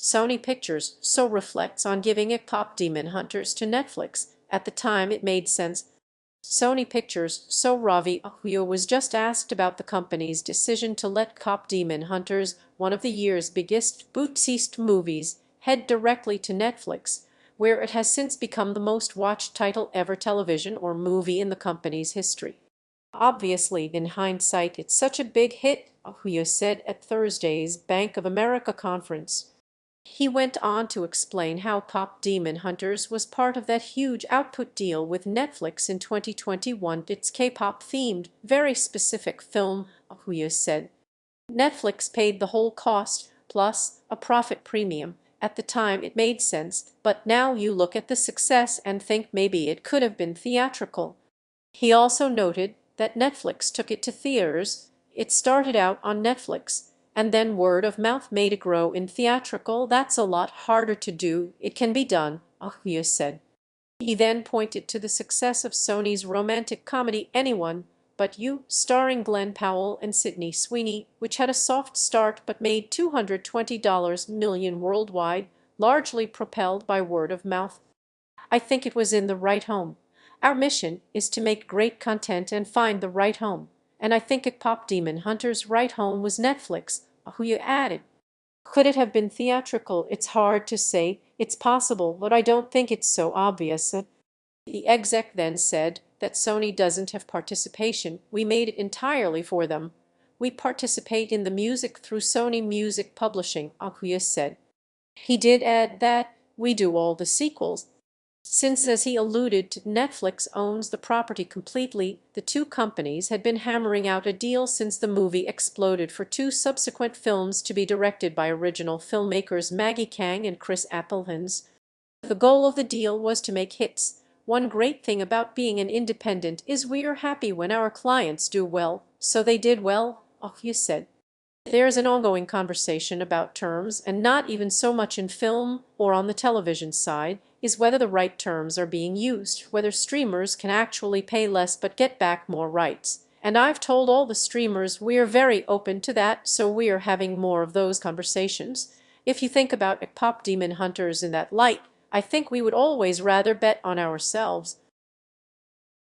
Sony Pictures so reflects on giving KPop Demon Hunters to Netflix. At the time it made sense. Sony Pictures so Ravi Ahuya was just asked about the company's decision to let KPop Demon Hunters, one of the year's biggest bootseast movies, head directly to Netflix, where it has since become the most watched title ever television or movie in the company's history. Obviously, in hindsight, it's such a big hit, Ahuya said at Thursday's Bank of America conference. He went on to explain how Pop Demon Hunters was part of that huge output deal with Netflix in 2021. It's K-pop themed, very specific film, Ahuya said. Netflix paid the whole cost, plus a profit premium. At the time it made sense, but now you look at the success and think maybe it could have been theatrical. He also noted that Netflix took it to theaters. It started out on Netflix, and then word of mouth made it grow in theatrical. That's a lot harder to do. It can be done, Ahuya said. He then pointed to the success of Sony's romantic comedy Anyone But You, starring Glenn Powell and Sydney Sweeney, which had a soft start but made $220 million worldwide, largely propelled by word of mouth. I think it was in the right home. Our mission is to make great content and find the right home. And I think KPop Demon Hunters' right home was Netflix, Ahuya added. Could it have been theatrical? It's hard to say. It's possible, but I don't think it's so obvious. The exec then said that Sony doesn't have participation. We made it entirely for them. We participate in the music through Sony Music Publishing, Ahuya said. He did add that we do all the sequels. Since, as he alluded to, Netflix owns the property completely, the two companies had been hammering out a deal since the movie exploded for two subsequent films to be directed by original filmmakers Maggie Kang and Chris Appelhans. The goal of the deal was to make hits. One great thing about being an independent is we are happy when our clients do well, so they did well, Ahuya said. There's an ongoing conversation about terms, and not even so much in film or on the television side, is whether the right terms are being used, whether streamers can actually pay less but get back more rights. And I've told all the streamers we're very open to that, so we are having more of those conversations. If you think about KPop Demon Hunters in that light, I think we would always rather bet on ourselves.